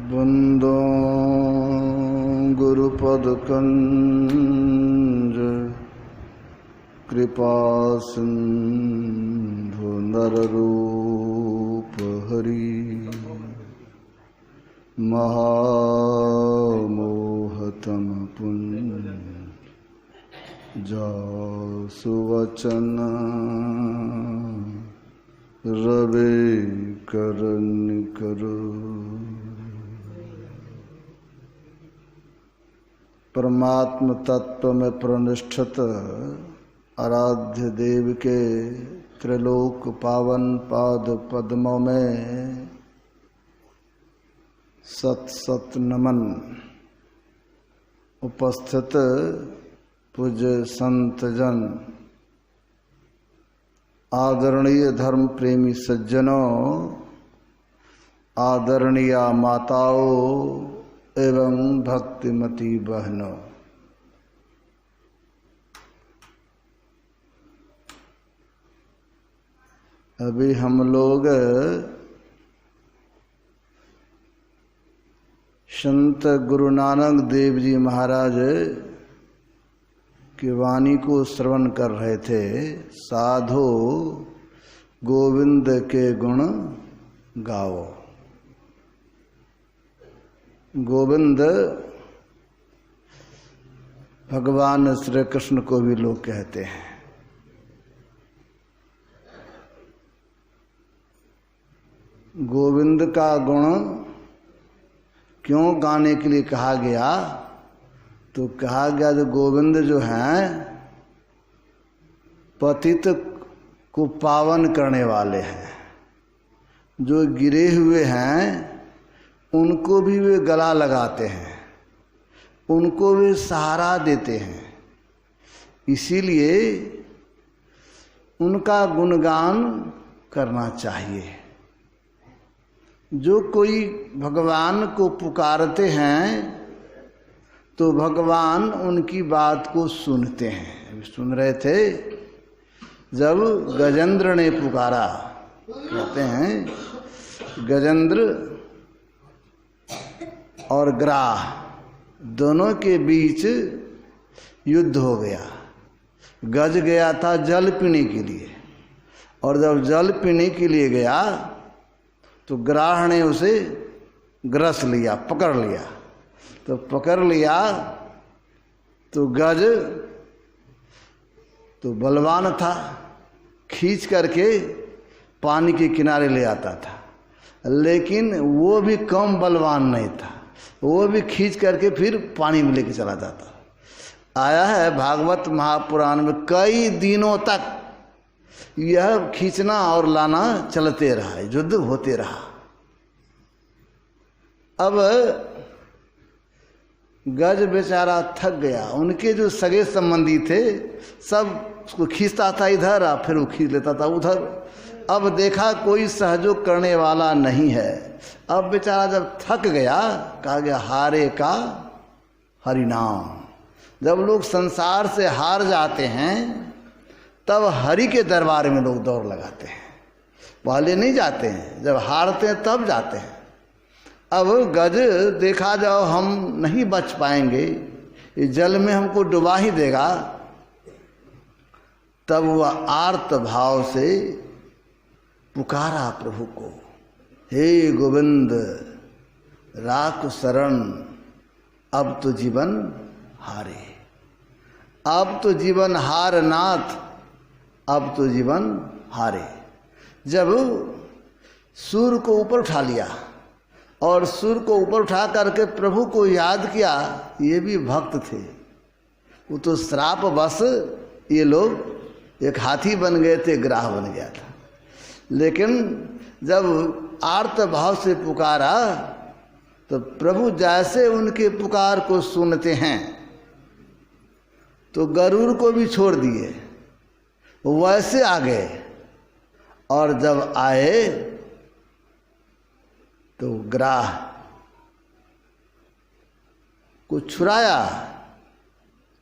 बंदो गुरुपदकंज कृपा सिंधु नररूप हरि महामोहतम पुण्य जासु वचन रवि करन करो। परमात्म तत्व में प्रनिष्ठित आराध्य देव के त्रिलोक पावन पाद पद्मों में सत सत नमन। उपस्थित पूज्य संत जन, आदरणीय धर्म प्रेमी सज्जनों, आदरणीय माताओं एवं भक्तिमती बहनों, अभी हम लोग संत गुरु नानक देव जी महाराज की वाणी को श्रवण कर रहे थे। साधो गोविंद के गुण गाओ। गोविंद भगवान श्री कृष्ण को भी लोग कहते हैं। गोविंद का गुण क्यों गाने के लिए कहा गया? तो कहा गया जो गोविंद जो हैं पतित को पावन करने वाले हैं, जो गिरे हुए हैं उनको भी वे गला लगाते हैं, उनको वे सहारा देते हैं। इसीलिए उनका गुणगान करना चाहिए। जो कोई भगवान को पुकारते हैं तो भगवान उनकी बात को सुनते हैं। अभी सुन रहे थे जब गजेंद्र ने पुकारा, कहते हैं गजेंद्र और ग्राह दोनों के बीच युद्ध हो गया। गज गया था जल पीने के लिए, और जब जल पीने के लिए गया तो ग्राह ने उसे ग्रस लिया, पकड़ लिया। तो पकड़ लिया तो गज तो बलवान था, खींच करके पानी के किनारे ले आता था, लेकिन वो भी कम बलवान नहीं था, वो भी खींच करके फिर पानी में लेके चला जाता। आया है भागवत महापुराण में, कई दिनों तक यह खींचना और लाना चलते रहा, युद्ध होते रहा। अब गज बेचारा थक गया। उनके जो सगे संबंधी थे सब उसको खींचता था इधर, फिर वो खींच लेता था उधर। अब देखा कोई सहयोग करने वाला नहीं है। अब बेचारा जब थक गया, कहा गया हारे का हरिनाम। जब लोग संसार से हार जाते हैं तब हरि के दरबार में लोग दौड़ लगाते हैं, पहले नहीं जाते हैं। जब हारते हैं तब जाते हैं। अब गज देखा जाओ हम नहीं बच पाएंगे, इस जल में हमको डुबा ही देगा, तब वह आर्त भाव से पुकारा प्रभु को, हे गोविंद राख शरण, अब तो जीवन हारे, अब तो जीवन हार नाथ, अब तो जीवन हारे। जब सूर्य को ऊपर उठा लिया और सूर्य को ऊपर उठा करके प्रभु को याद किया, ये भी भक्त थे। वो तो श्राप बस ये लोग एक हाथी बन गए थे, ग्राह बन गया था। लेकिन जब आर्त भाव से पुकारा तो प्रभु जैसे उनके पुकार को सुनते हैं तो गरुड़ को भी छोड़ दिए, वैसे आ गए। और जब आए तो ग्राह को छुड़ाया।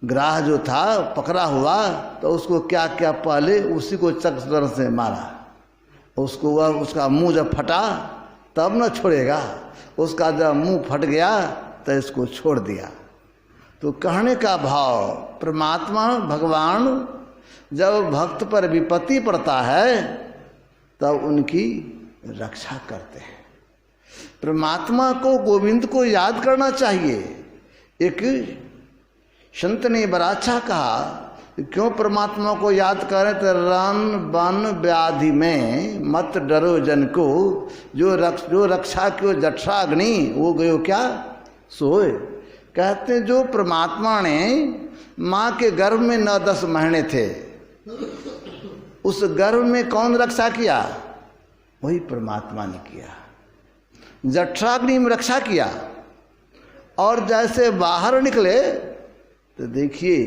ग्राह जो था पकड़ा हुआ, तो उसको क्या क्या पहले उसी को चक्र से मारा। उसको वह उसका मुंह जब फटा तब न छोड़ेगा, उसका जब मुंह फट गया तो इसको छोड़ दिया। तो कहने का भाव, परमात्मा भगवान जब भक्त पर विपत्ति पड़ता है तब उनकी रक्षा करते हैं। परमात्मा को, गोविंद को याद करना चाहिए। एक संत ने बड़ा अच्छा कहा, क्यों परमात्मा को याद करें? तो रन बन व्याधि में मत डरो जन को, जो रक्षा क्यों जठरा अग्नि वो गयो क्या सोए। कहते जो परमात्मा ने माँ के गर्भ में 9-10 महीने थे, उस गर्भ में कौन रक्षा किया? वही परमात्मा ने किया। जठराग्नि में रक्षा किया। और जैसे बाहर निकले तो देखिए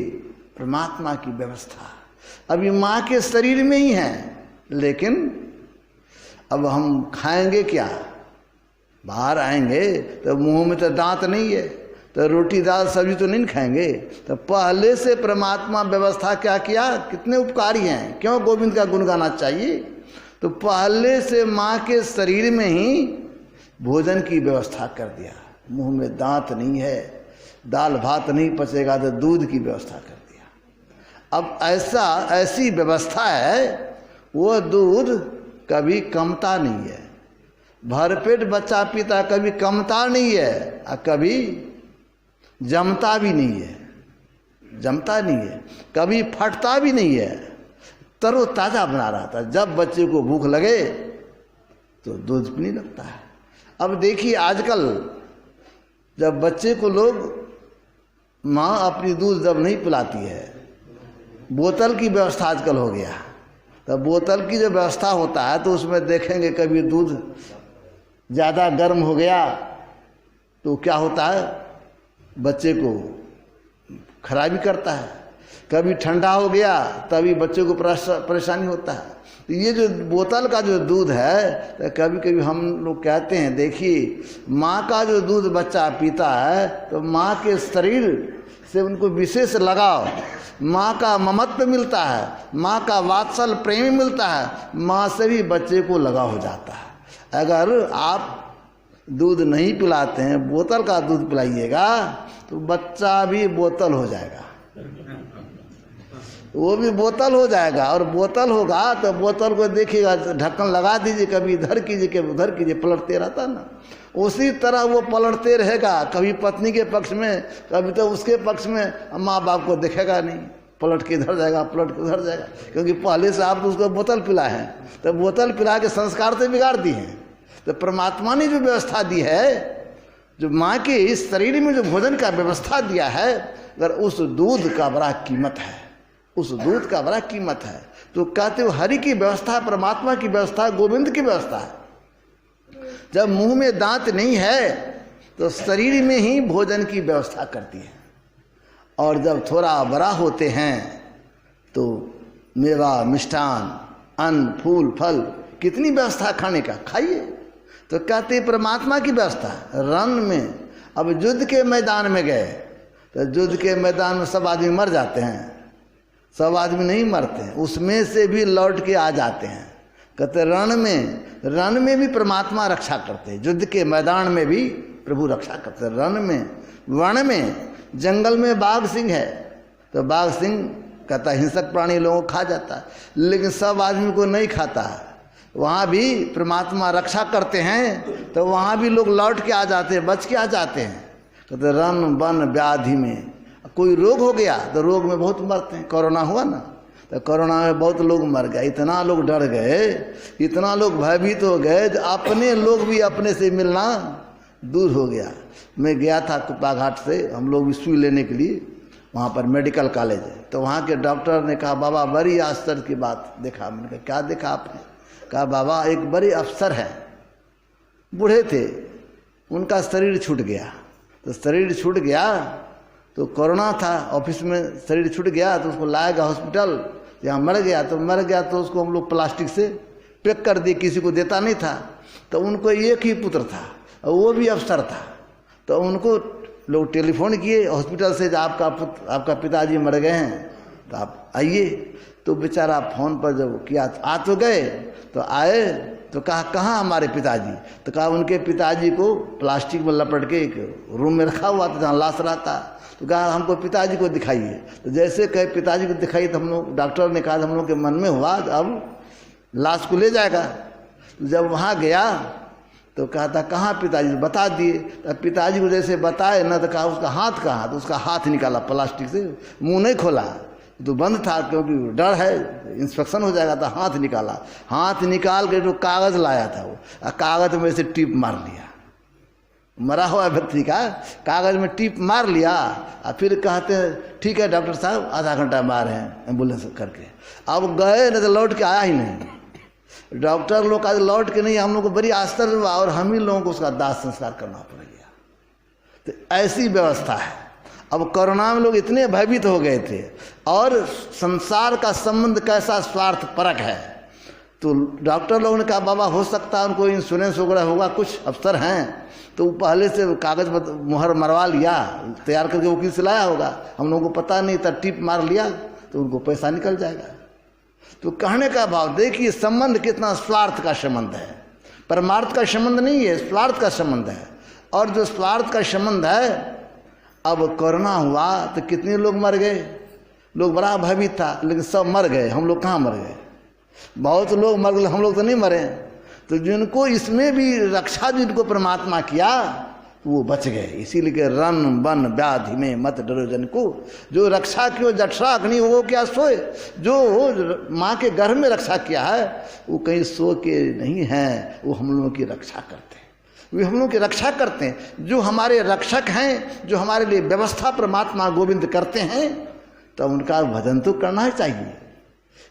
परमात्मा की व्यवस्था। अभी माँ के शरीर में ही है, लेकिन अब हम खाएंगे क्या? बाहर आएंगे तो मुंह में तो दांत नहीं है, तो रोटी दाल सब्जी तो नहीं खाएंगे। तो पहले से परमात्मा व्यवस्था क्या किया? कितने उपकारी हैं। क्यों गोविंद का गुण गाना चाहिए? तो पहले से माँ के शरीर में ही भोजन की व्यवस्था कर दिया। मुंह में दांत नहीं है, दाल भात नहीं पचेगा तो दूध की व्यवस्था कर दिया। अब ऐसी व्यवस्था है, वो दूध कभी कमता नहीं है। भरपेट बच्चा पीता, कभी कमता नहीं है और कभी जमता भी नहीं है। जमता नहीं है, कभी फटता भी नहीं है, तरोताज़ा बना रहता है। जब बच्चे को भूख लगे तो दूध पीने लगता है। अब देखिए आजकल जब बच्चे को लोग, माँ अपनी दूध जब नहीं पिलाती है, बोतल की व्यवस्था आजकल हो गया। तो बोतल की जो व्यवस्था होता है तो उसमें देखेंगे कभी दूध ज़्यादा गर्म हो गया तो क्या होता है, बच्चे को खराबी करता है। कभी ठंडा हो गया तभी बच्चे को परेशानी होता है। तो ये जो बोतल का जो दूध है, तो कभी कभी हम लोग कहते हैं, देखिए माँ का जो दूध बच्चा पीता है तो माँ के शरीर से उनको विशेष लगाव, माँ का ममत्व मिलता है, माँ का वात्सल प्रेम मिलता है, माँ से भी बच्चे को लगाव हो जाता है। अगर आप दूध नहीं पिलाते हैं, बोतल का दूध पिलाइएगा तो बच्चा भी बोतल हो जाएगा, वो भी बोतल हो जाएगा। और बोतल होगा तो बोतल को देखिएगा, ढक्कन लगा दीजिए, कभी इधर कीजिए कभी उधर कीजिए, पलटते रहता ना। उसी तरह वो पलटते रहेगा, कभी पत्नी के पक्ष में, कभी तो उसके पक्ष में। माँ बाप को देखेगा नहीं, पलट के इधर जाएगा, पलट के उधर जाएगा, क्योंकि पहले से आप तो उसको बोतल पिला है, तो बोतल पिला के संस्कार तो बिगाड़ दिए हैं। तो परमात्मा ने जो व्यवस्था दी है, जो माँ के इस शरीर में जो भोजन का व्यवस्था दिया है, अगर उस दूध का बड़ा कीमत है, उस दूध का बड़ा कीमत है। तो कहते हो हरि की व्यवस्था, परमात्मा की व्यवस्था, गोविंद की व्यवस्था है। जब मुंह में दांत नहीं है तो शरीर में ही भोजन की व्यवस्था करती है। और जब थोड़ा बड़ा होते हैं तो मेवा, मिष्ठान, अन्न, फूल, फल, कितनी व्यवस्था खाने का, खाइए। तो कहते परमात्मा की व्यवस्था रन में। अब युद्ध के मैदान में गए तो युद्ध के मैदान में सब आदमी मर जाते हैं, सब आदमी नहीं मरते हैं, उसमें से भी लौट के आ जाते हैं। कहते रण में भी परमात्मा रक्षा करते हैं, युद्ध के मैदान में भी प्रभु रक्षा करते हैं। रण में, वन में, जंगल में बाघ सिंह है तो बाघ सिंह कहता हिंसक प्राणी लोगों को खा जाता है, लेकिन सब आदमी को नहीं खाता है। वहाँ भी परमात्मा रक्षा करते हैं तो वहाँ भी लोग लौट के आ जाते हैं, बच के आ जाते हैं। कहते रण वन व्याधि में, कोई रोग हो गया तो रोग में बहुत मरते हैं। कोरोना हुआ ना, तो कोरोना में बहुत लोग मर गए, इतना लोग डर गए, इतना लोग भयभीत हो गए, तो अपने लोग भी अपने से मिलना दूर हो गया। मैं गया था कुप्पा घाट से, हम लोग भी सुई लेने के लिए, वहाँ पर मेडिकल कॉलेज है। तो वहाँ के डॉक्टर ने कहा बाबा बड़ी आश्चर्य की बात देखा। मैंने कहा क्या देखा आपने? कहा बाबा एक बड़े अफसर हैं, बूढ़े थे, उनका शरीर छूट गया। तो शरीर छूट गया तो कोरोना था, ऑफिस में शरीर छूट गया तो उसको लाया गया हॉस्पिटल, यहाँ मर गया। तो मर गया तो उसको हम लोग प्लास्टिक से पैक कर दिए, किसी को देता नहीं था। तो उनको एक ही पुत्र था और वो भी अफसर था। तो उनको लोग टेलीफोन किए हॉस्पिटल से, आपका पिताजी मर गए हैं तो आप आइए। तो बेचारा फ़ोन पर जब किया आ तो गए, तो आए तो कहा कहाँ हमारे पिताजी? तो कहा उनके पिताजी को प्लास्टिक में लपेट के एक रूम में रखा हुआ था जहाँ लाश रहता। तो कहा हमको पिताजी को दिखाइए। तो जैसे कहे पिताजी को दिखाइए तो हम लोग, डॉक्टर ने कहा हम लोग के मन में हुआ अब लाश को ले जाएगा। तो जब वहाँ गया तो कहा था कहाँ पिताजी? बता दिए। तो पिताजी को जैसे बताए ना तो कहा उसका हाथ कहाँ? तो उसका हाथ निकाला प्लास्टिक से, मुंह नहीं खोला तो बंद था क्योंकि डर है इंस्पेक्शन हो जाएगा। तो हाथ निकाला, हाथ निकाल के जो कागज़ लाया था वो कागज़ में से टीप मार लिया, मरा हुआ व्यक्ति का कागज़ में टीप मार लिया। और फिर कहते हैं ठीक है डॉक्टर साहब आधा घंटा मारे हैं एम्बुलेंस करके। अब गए न तो लौट के आया ही नहीं। डॉक्टर लोग आज लौट के नहीं, हम लोग को बड़ी आश्चर्य हुआ और हम ही लोगों को उसका दाह संस्कार करना पड़ गया। तो ऐसी व्यवस्था है। अब कोरोना में लोग इतने भयभीत हो गए थे और संसार का संबंध कैसा स्वार्थ परक है। तो डॉक्टर लोगों ने कहा बाबा हो सकता है उनको इंश्योरेंस वगैरह होगा, कुछ अफसर हैं तो पहले से कागज़ पर मुहर मरवा लिया, तैयार करके वकील से लाया होगा, हम लोगों को पता नहीं था, टिप मार लिया तो उनको पैसा निकल जाएगा। तो कहने का भाव देखिए संबंध कितना स्वार्थ का संबंध है, परमार्थ का संबंध नहीं है, स्वार्थ का संबंध है। और जो स्वार्थ का संबंध है, अब कोरोना हुआ तो कितने लोग मर गए, लोग बड़ा भयभीत था लेकिन सब मर गए। हम लोग कहाँ मर गए? बहुत लोग मर गए, हम लोग तो नहीं मरे। तो जिनको इसमें भी रक्षा जिनको परमात्मा किया तो वो बच गए। इसीलिए कि रन बन व्याधि में मत डरो जन को, जो रक्षा की जठरा अग्नि वो क्या सोए। जो माँ के गर्भ में रक्षा किया है वो कहीं सो के नहीं है, वो हम लोगों की रक्षा करते हैं, वे हम लोगों की रक्षा करते हैं। जो हमारे रक्षक हैं, जो हमारे लिए व्यवस्था परमात्मा गोविंद करते हैं, तो उनका भजन तो करना ही चाहिए,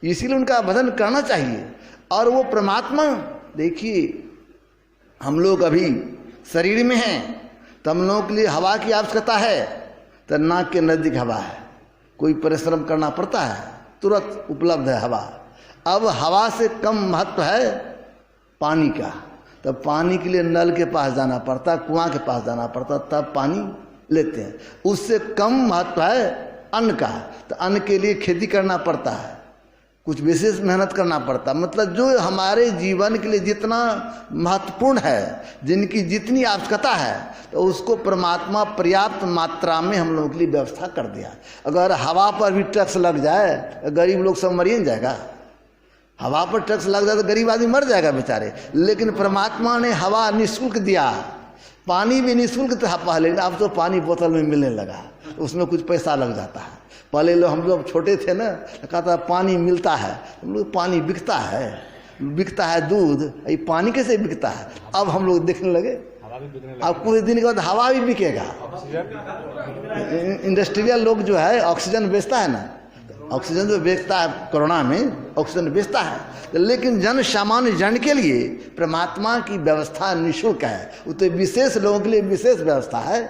इसीलिए उनका भजन करना चाहिए। और वो परमात्मा देखिए हम लोग अभी शरीर में हैं तो हम लोगों के लिए हवा की आवश्यकता है, तो नाक के नज़दीक हवा है, कोई परिश्रम करना पड़ता है, तुरंत उपलब्ध है हवा। अब हवा से कम महत्व है पानी का, तब पानी के लिए नल के पास जाना पड़ता, कुआं के पास जाना पड़ता, तब पानी लेते हैं। उससे कम महत्व है अन्न का, तो अन्न के लिए खेती करना पड़ता है, कुछ विशेष मेहनत करना पड़ता। मतलब जो हमारे जीवन के लिए जितना महत्वपूर्ण है, जिनकी जितनी आवश्यकता है, तो उसको परमात्मा पर्याप्त मात्रा में हम लोगों के लिए व्यवस्था कर दिया। अगर हवा पर भी टैक्स लग जाए तो गरीब लोग सब मर ही जाएगा। हवा पर टैक्स लग जाए तो गरीब आदमी मर जाएगा बेचारे। लेकिन परमात्मा ने हवा निःशुल्क दिया, पानी भी निःशुल्क था पहले, अब तो पानी बोतल में मिलने लगा, उसमें कुछ पैसा लग जाता है। पहले लोग हम लोग छोटे थे ना, कहता पानी मिलता है, हम लोग पानी बिकता है दूध, ये पानी कैसे बिकता है? अब हम लोग देखने लगे, अब कुछ दिन के बाद हवा भी बिकेगा। इंडस्ट्रियल लोग जो है ऑक्सीजन बेचता है ना, ऑक्सीजन जो बेचता है कोरोना में ऑक्सीजन बेचता है, लेकिन जन सामान्य जन के लिए परमात्मा की व्यवस्था निःशुल्क है। वो तो विशेष लोगों के लिए विशेष व्यवस्था है,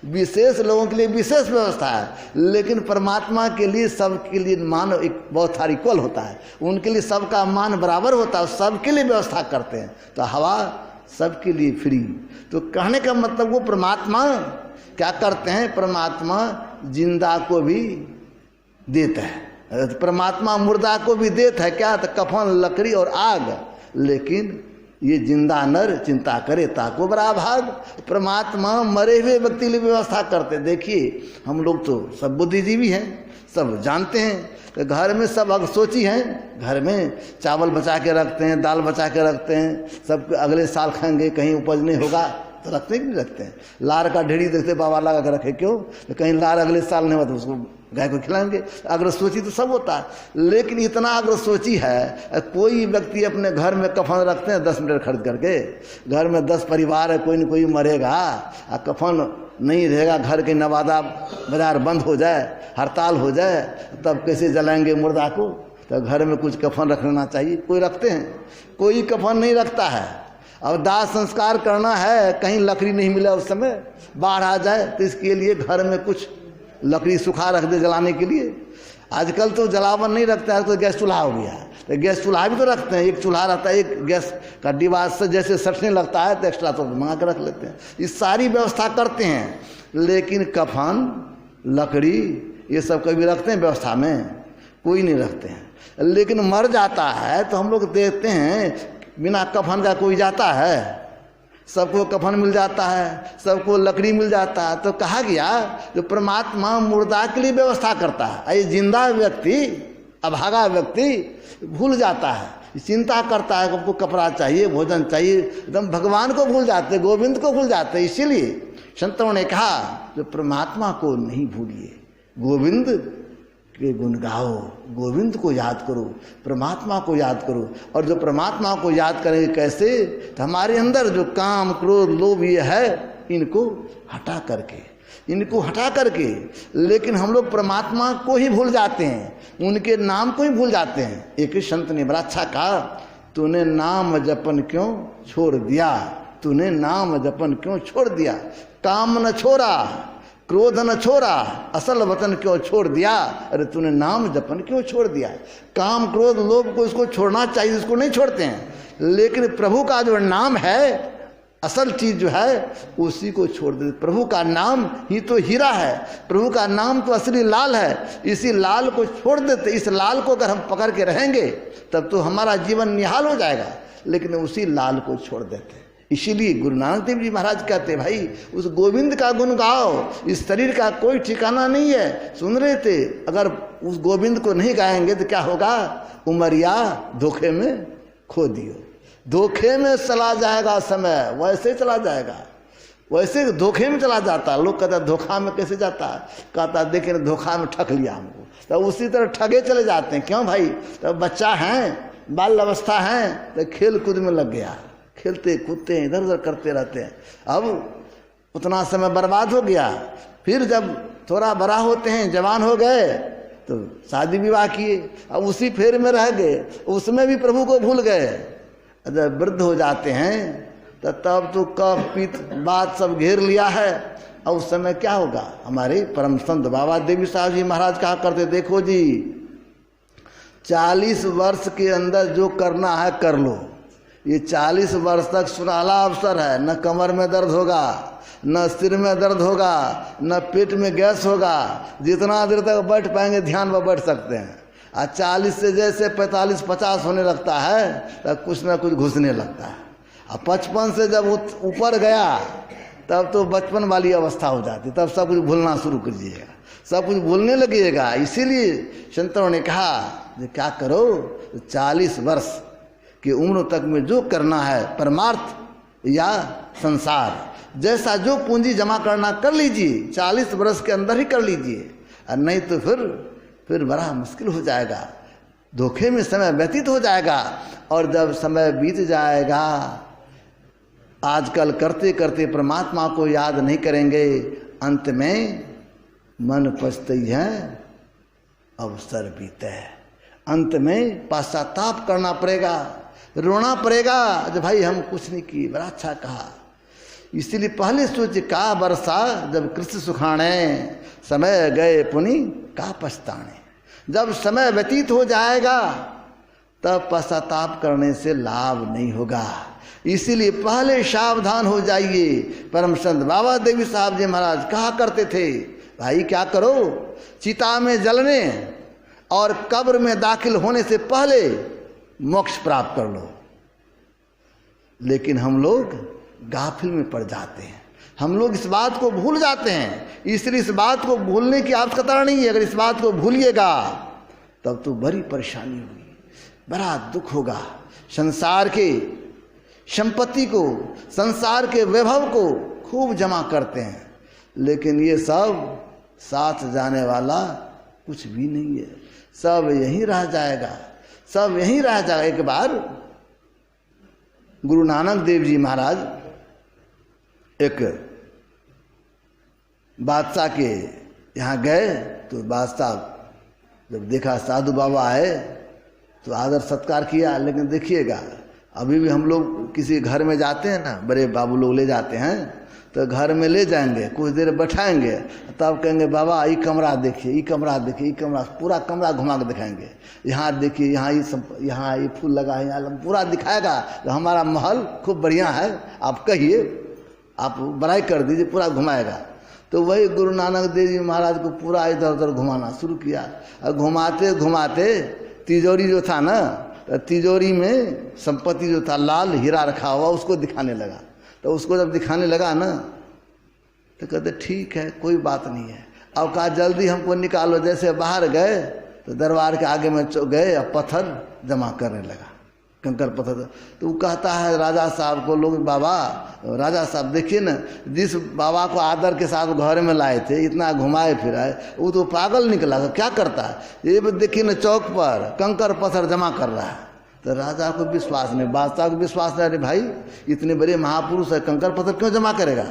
विशेष लोगों के लिए विशेष व्यवस्था है, लेकिन परमात्मा के लिए सबके लिए मान एक बहुत सारी इक्वल होता है, उनके लिए सबका मान बराबर होता है, सबके लिए व्यवस्था करते हैं। तो हवा सबके लिए फ्री। तो कहने का मतलब वो परमात्मा क्या करते हैं, परमात्मा जिंदा को भी देता है, परमात्मा मुर्दा को भी देता है। क्या? तो कफन लकड़ी और आग, लेकिन ये जिंदा नर चिंता करे ताको बड़ा भाग। परमात्मा मरे हुए व्यक्ति लिए व्यवस्था करते। देखिए हम लोग तो सब बुद्धिजीवी हैं, सब जानते हैं, तो घर में सब अगसोची हैं, घर में चावल बचा के रखते हैं, दाल बचा के रखते हैं, सब अगले साल खाएंगे, कहीं उपज नहीं होगा तो रखते कि नहीं रखते हैं। लार का ढेड़ी देखते बाबा लगा के रखे, क्यों? तो कहीं लार अगले साल नहीं हुआ तो उसको गाय को खिलाएंगे। अग्रसोची तो सब होता है, लेकिन इतना अग्रसोची है, कोई व्यक्ति अपने घर में कफन रखते हैं 10 मीटर खरीद करके, घर में 10 परिवार है, कोई न कोई मरेगा और कफन नहीं रहेगा, घर के नवादा बाजार बंद हो जाए, हड़ताल हो जाए, तब कैसे जलाएंगे मुर्दा को? तो घर में कुछ कफन रखना चाहिए। कोई रखते हैं? कोई कफन नहीं रखता है। अब दाह संस्कार करना है, कहीं लकड़ी नहीं मिला, उस समय बाढ़ आ जाए, तो इसके लिए घर में कुछ लकड़ी सुखा रख दे जलाने के लिए। आजकल तो जलावन नहीं रखता है, तो गैस चूल्हा हो गया, तो गैस चूल्हा भी तो रखते हैं, एक चूल्हा रहता है, एक गैस का डिब्बा से जैसे सटने लगता है तो एक्स्ट्रा तो मंगा कर रख लेते हैं। ये सारी व्यवस्था करते हैं, लेकिन कफन लकड़ी ये सब कभी रखते हैं व्यवस्था में? कोई नहीं रखते हैं। लेकिन मर जाता है तो हम लोग देखते हैं बिना कफन का कोई जाता है? सबको कफन मिल जाता है, सबको लकड़ी मिल जाता है। तो कहा गया जो परमात्मा मुर्दा के लिए व्यवस्था करता है, ये जिंदा व्यक्ति, अभागा व्यक्ति भूल जाता है, चिंता करता है, हमको कपड़ा चाहिए, भोजन चाहिए, एकदम भगवान को भूल जाते, गोविंद को भूल जाते। इसीलिए संतों ने कहा जो परमात्मा को नहीं भूलिए, गोविंद के गुण गाओ, गोविंद को याद करो, परमात्मा को याद करो। और जो परमात्मा को याद करेंगे कैसे? तो हमारे अंदर जो काम, क्रोध, लोभ ये है, इनको हटा करके, लेकिन हम लोग परमात्मा को ही भूल जाते हैं, उनके नाम को ही भूल जाते हैं। एक संत ने बड़ा अच्छा कहा, तूने नाम जपन क्यों छोड़ दिया, तूने नाम जपन क्यों छोड़ दिया, काम न छोड़ा, क्रोध न छोड़ा, असल वतन क्यों छोड़ दिया। अरे तूने नाम जपन क्यों छोड़ दिया? काम, क्रोध, लोभ को इसको छोड़ना चाहिए, इसको नहीं छोड़ते हैं, लेकिन प्रभु का जो नाम है, असल चीज जो है, उसी को छोड़ देते। प्रभु का नाम ही तो हीरा है, प्रभु का नाम तो असली लाल है, इसी लाल को छोड़ देते। इस लाल को अगर हम पकड़ के रहेंगे तब तो हमारा जीवन निहाल हो जाएगा, लेकिन उसी लाल को छोड़ देते। इसीलिए गुरु नानक देव जी महाराज कहते, भाई उस गोविंद का गुण गाओ, इस शरीर का कोई ठिकाना नहीं है। सुन रहे थे, अगर उस गोविंद को नहीं गाएंगे तो क्या होगा? उमरिया धोखे में खो दियो, धोखे में चला जाएगा समय, वैसे चला जाएगा, वैसे धोखे में चला जाता। लोग कहता धोखा में कैसे जाता है? कहता देखे धोखा में ठग लिया हमको, तो उसी तरह ठगे चले जाते हैं। क्यों भाई? तो बच्चा है, बाल अवस्था है, तो खेल कूद में लग गया, खेलते कूदते हैं, इधर उधर करते रहते हैं। अब उतना समय बर्बाद हो गया। फिर जब थोड़ा बड़ा होते हैं, जवान हो गए, तो शादी विवाह किए, अब उसी फेर में रह गए, उसमें भी प्रभु को भूल गए। जब वृद्ध हो जाते हैं तो तब तो कफ पीत बात सब घेर लिया है। और उस समय क्या होगा? हमारे परम संत बाबा देवी साहब जी महाराज कहा करते, देखो जी 40 वर्ष के अंदर जो करना है कर लो। ये 40 वर्ष तक सुनहला अवसर है, न कमर में दर्द होगा, न सिर में दर्द होगा, न पेट में गैस होगा। जितना देर तक बैठ पाएंगे ध्यान पर बैठ सकते हैं। और 40 से जैसे 45-50 होने लगता है तब कुछ ना कुछ घुसने लगता है। और 55 से जब ऊपर गया तब तो बचपन वाली अवस्था हो जाती, तब सब कुछ भूलना शुरू कर दीजिएगा, सब कुछ भूलने लगिएगा। इसीलिए संतों ने कहा जो क्या करो, 40 वर्ष की उम्र तक में जो करना है, परमार्थ या संसार, जैसा जो पूंजी जमा करना कर लीजिए, 40 वर्ष के अंदर ही कर लीजिए। और नहीं तो फिर बड़ा मुश्किल हो जाएगा, धोखे में समय व्यतीत हो जाएगा। और जब समय बीत जाएगा, आजकल करते करते परमात्मा को याद नहीं करेंगे, अंत में मन पछताई है अवसर बीते। अंत में पश्चाताप करना पड़ेगा, रोना पड़ेगा, जो भाई हम कुछ नहीं किए। बड़ा अच्छा कहा। इसीलिए पहले सोच का बरसा जब कृष्ण सुखाने, समय गए पुनि का पछताने। जब समय व्यतीत हो जाएगा तब पश्चाताप करने से लाभ नहीं होगा। इसीलिए पहले सावधान हो जाइए। परम संत बाबा देवी साहब जी महाराज कहा करते थे, भाई क्या करो, चिता में जलने और कब्र में दाखिल होने से पहले मोक्ष प्राप्त कर लो। लेकिन हम लोग गाफिल में पड़ जाते हैं, हम लोग इस बात को भूल जाते हैं। इसलिए इस बात को भूलने की आवश्यकता नहीं है। अगर इस बात को भूलिएगा तब तो बड़ी परेशानी होगी, बड़ा दुख होगा। संसार के संपत्ति को, संसार के वैभव को खूब जमा करते हैं, लेकिन ये सब साथ जाने वाला कुछ भी नहीं है, सब यहीं रह जाएगा, सब यहीं रह जाएगा। एक बार गुरु नानक देव जी महाराज एक बादशाह के यहाँ गए, तो बादशाह जब देखा साधु बाबा आए तो आदर सत्कार किया। लेकिन देखिएगा, अभी भी हम लोग किसी घर में जाते हैं ना, बड़े बाबू लोग ले जाते हैं, तो घर में ले जाएंगे, कुछ देर बैठाएंगे, तब कहेंगे बाबा ये कमरा देखिए, ये कमरा देखिए, ये कमरा, पूरा कमरा घुमा के दिखाएंगे। यहाँ देखिए, यहाँ ये फूल लगा है, यहाँ पूरा दिखाएगा। तो हमारा महल खूब बढ़िया है, आप कहिए, आप बड़ाई कर दीजिए, पूरा घुमाएगा। तो वही गुरु नानक देव जी महाराज को पूरा इधर उधर घुमाना शुरू किया। और घुमाते घुमाते तिजोरी जो था ना, तो तिजोरी में संपत्ति जो था लाल हीरा रखा हुआ उसको दिखाने लगा। तो उसको जब दिखाने लगा ना तो कहते ठीक है कोई बात नहीं है। अब कहा जल्दी हमको निकालो। जैसे बाहर गए तो दरबार के आगे में गए और पत्थर जमा करने लगा, कंकर पत्थर। तो वो कहता है राजा साहब को, लोग बाबा राजा साहब देखिए ना, जिस बाबा को आदर के साथ घर में लाए थे, इतना घुमाए फिराए, वो तो पागल निकला। क्या करता है ये देखिए ना, चौक पर कंकर पत्थर जमा कर रहा है। तो राजा को विश्वास नहीं, बादशाह को विश्वास नहीं, अरे भाई इतने बड़े महापुरुष है, कंकर पत्थर क्यों जमा करेगा।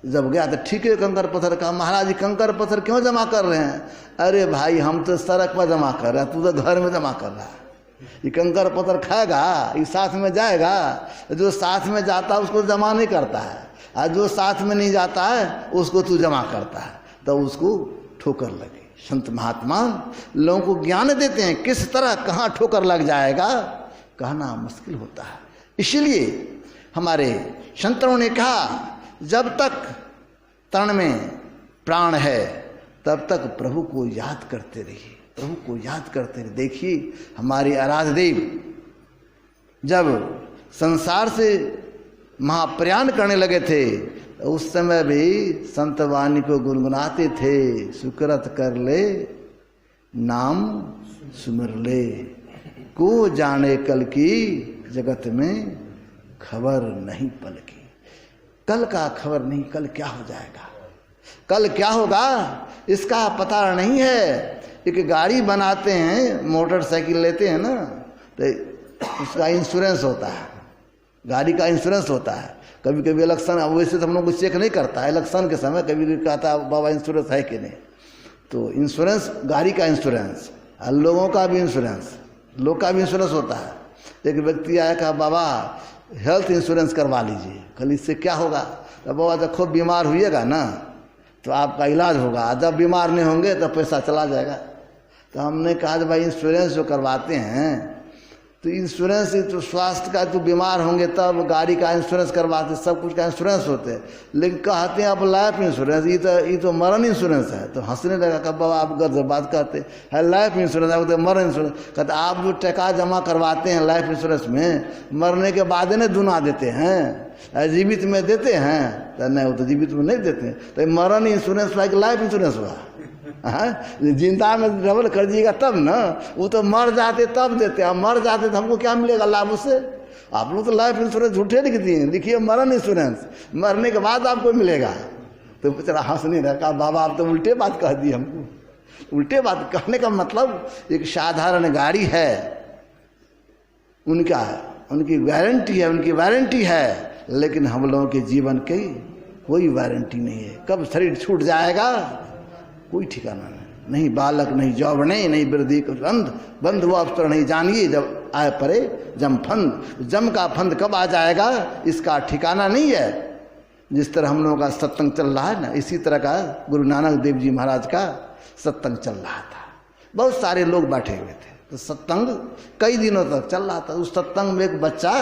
जब गया तो ठीक है कंकर पत्थर का, महाराज जी कंकर पत्थर क्यों जमा कर रहे हैं। अरे भाई हम तो सड़क पर जमा कर रहे हैं, तू तो घर में जमा कर रहा है। ये कंकर पत्थर खाएगा, ये साथ में जाएगा, जो साथ में जाता है उसको जमा नहीं करता है, और जो साथ में नहीं जाता है उसको तू जमा करता है। तो उसको ठोकर लगी। संत महात्मा लोगों को ज्ञान देते हैं, किस तरह कहाँ ठोकर लग जाएगा कहना मुश्किल होता है। इसीलिए हमारे संतों ने कहा जब तक तन में प्राण है तब तक प्रभु को याद करते रहिए, प्रभु को याद करते रहिए। देखिए हमारे आराध्य देव जब संसार से महाप्रयाण करने लगे थे उस समय भी संत वाणी को गुनगुनाते थे, सुकृत कर ले नाम सुमिर ले, को जाने कल की जगत में खबर नहीं पल की। कल का खबर नहीं, कल क्या हो जाएगा, कल क्या होगा इसका पता नहीं है। एक गाड़ी बनाते हैं, मोटरसाइकिल लेते हैं ना, तो उसका इंश्योरेंस होता है, गाड़ी का इंश्योरेंस होता है। कभी कभी इलेक्शन, वैसे तो हम लोग को चेक नहीं करता है, इलेक्शन के समय कभी कहता है बाबा इंश्योरेंस है कि नहीं। तो इंश्योरेंस, गाड़ी का इंश्योरेंस, और लोगों का भी इंश्योरेंस, लोग का भी इंश्योरेंस होता है। एक व्यक्ति आया कहा बाबा हेल्थ इंश्योरेंस करवा लीजिए। कल इससे क्या होगा, तो बाबा जब खूब बीमार हुईएगा ना तो आपका इलाज होगा, जब बीमार नहीं होंगे तो पैसा चला जाएगा। तो हमने कहा भाई इंश्योरेंस जो करवाते हैं तो इंश्योरेंस तो स्वास्थ्य का, तो बीमार होंगे तब गाड़ी का इंश्योरेंस करवाते, सब कुछ का इंश्योरेंस होते हैं, लेकिन कहते हैं अब लाइफ इंश्योरेंस, ये तो मरण इंश्योरेंस है। तो हंसने लगा, कब बाबा आप गलत बात करते हैं, लाइफ इंश्योरेंस है तो मरण इंश्योरेंस। कहते आप जो टका जमा करवाते हैं लाइफ इंश्योरेंस में, मरने के बाद ना दुना देते हैं, जीवित में देते हैं तो नहीं, वो तो जीवित में नहीं देते हैं। तो मरण इंश्योरेंस लाइक लाइफ इंश्योरेंस हुआ, जिंदा में डबल कर दीजिएगा तब ना, वो तो मर जाते तब देते हैं, मर जाते तो हमको क्या मिलेगा लाभ उससे। आप लोग तो लाइफ इंश्योरेंस झूठे लिख दिए, लिखिए मरण इंश्योरेंस, मरने के बाद आपको मिलेगा। तो बेचारा हंस नहीं रहा, कहा बाबा आप तो उल्टे बात कह दी हमको। उल्टे बात कहने का मतलब एक साधारण गाड़ी है, उनका उनकी गारंटी है, उनकी वारंटी है, लेकिन हम लोगों के जीवन की कोई वारंटी नहीं है। कब शरीर छूट जाएगा कोई ठिकाना नहीं, बालक नहीं जौवने नहीं वृद्धि बंध वो अवसर नहीं जानिए, जब आए परे जम फंद, जम का फंद कब आ जाएगा इसका ठिकाना नहीं है। जिस तरह हम लोगों का सत्संग चल रहा है ना, इसी तरह का गुरु नानक देव जी महाराज का सत्संग चल रहा था। बहुत सारे लोग बैठे हुए थे, तो सत्संग कई दिनों तक चल रहा था। उस सत्संग में एक बच्चा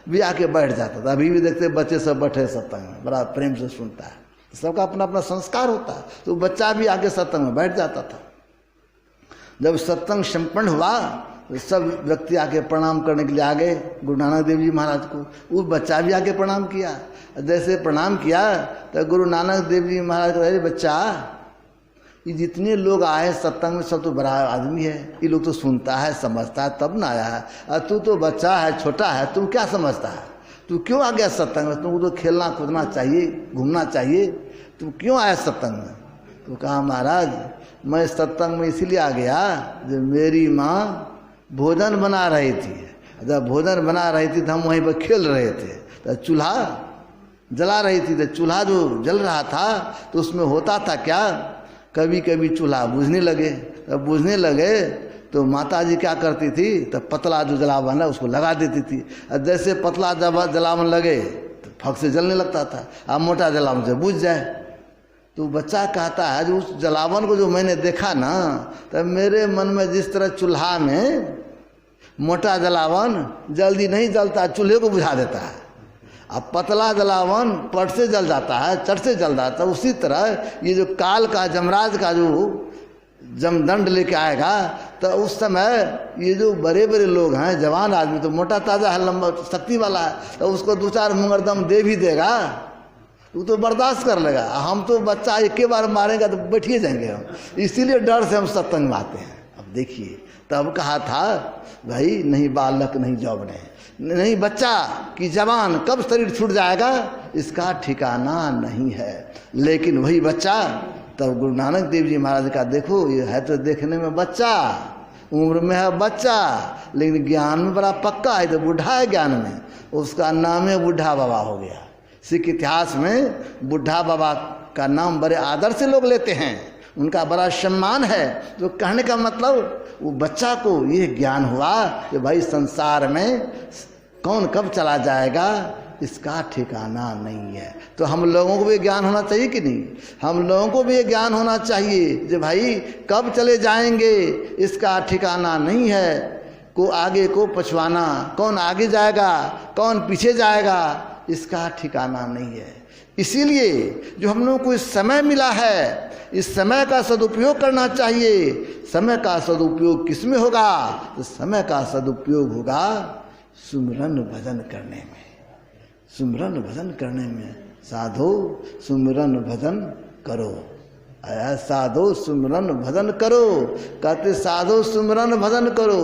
भी आके बैठ जाता था। अभी भी देखते बच्चे सब बैठे सत्संग में, बड़ा प्रेम से सुनता है, सबका अपना अपना संस्कार होता है। तो बच्चा भी आके सत्संग में बैठ जाता था। जब सत्संग संपन्न हुआ तो सब व्यक्ति आके प्रणाम करने के लिए आ गए गुरु नानक देव जी महाराज को। वो बच्चा भी आके प्रणाम किया। जैसे प्रणाम किया तो गुरु नानक देव जी महाराज को, अरे बच्चा ये जितने लोग आए सत्संग में सब तो बड़ा आदमी है, ये लोग तो सुनता है समझता है तब ना आया है, और तू तो बच्चा है छोटा है, तू क्या समझता है, तू क्यों आ गया सत्संग में, तुमको तो खेलना कूदना चाहिए, घूमना चाहिए, तू क्यों आया सत्संग में। तो कहा महाराज मैं सत्संग में इसीलिए आ गया जब मेरी माँ भोजन बना रही थी, जब भोजन बना रही थी तो हम वहीं पर खेल रहे थे, तो चूल्हा जला रही थी, तो चूल्हा जो जल रहा था तो उसमें होता था क्या, कभी कभी चूल्हा बुझने लगे, तब बुझने लगे तो माता जी क्या करती थी, तो पतला जो जलावन है उसको लगा देती थी, और जैसे पतला जलावन लगे तो फक से जलने लगता था, अब मोटा जलावन से बुझ जाए। तो बच्चा कहता है जो उस जलावन को जो मैंने देखा ना, तब मेरे मन में जिस तरह चूल्हा में मोटा जलावन जल्दी नहीं जलता, चूल्हे को बुझा देता है, अब पतला जलावन पट से जल जाता है, चट से जल जाता है, उसी तरह ये जो काल का जमराज का जो जमदंड लेके आएगा तो उस समय ये जो बड़े बड़े लोग हैं, जवान आदमी तो मोटा ताज़ा है, लंबा शक्ति वाला है, तो उसको 2-4 मुंगरदम दे भी देगा, वो तो बर्दाश्त कर लेगा। हम तो बच्चा एक के बार मारेगा तो बैठिए जाएंगे हम, इसीलिए डर से हम सत्संग आते हैं। अब देखिए, तब कहा था भाई नहीं बालक नहीं जौबने, नहीं बच्चा कि जवान कब शरीर छूट जाएगा इसका ठिकाना नहीं है। लेकिन वही बच्चा, तब गुरु नानक देव जी महाराज का देखो, ये है तो देखने में बच्चा, उम्र में है बच्चा, लेकिन ज्ञान में बड़ा पक्का है, तो बूढ़ा है ज्ञान में, उसका नाम है बूढ़ा बाबा हो गया। सिख इतिहास में बूढ़ा बाबा का नाम बड़े आदर से लोग लेते हैं, उनका बड़ा सम्मान है। तो कहने का मतलब वो बच्चा को ये ज्ञान हुआ कि भाई संसार में कौन कब चला जाएगा इसका ठिकाना नहीं है। तो हम लोगों को भी ज्ञान होना चाहिए कि नहीं? हम लोगों को भी ये ज्ञान होना चाहिए कि भाई कब चले जाएंगे इसका ठिकाना नहीं है। को आगे को पछवाना, कौन आगे जाएगा कौन पीछे जाएगा इसका ठिकाना नहीं है। इसीलिए जो हम लोगों को इस समय मिला है, इस समय का सदुपयोग करना चाहिए। समय का सदुपयोग किस में होगा? तो समय का सदुपयोग होगा सुमिरन भजन करने में, सुमिरन भजन करने में। साधो सुमिरन भजन करो, आया साधो सुमिरन भजन करो, कहते साधो सुमिरन भजन करो,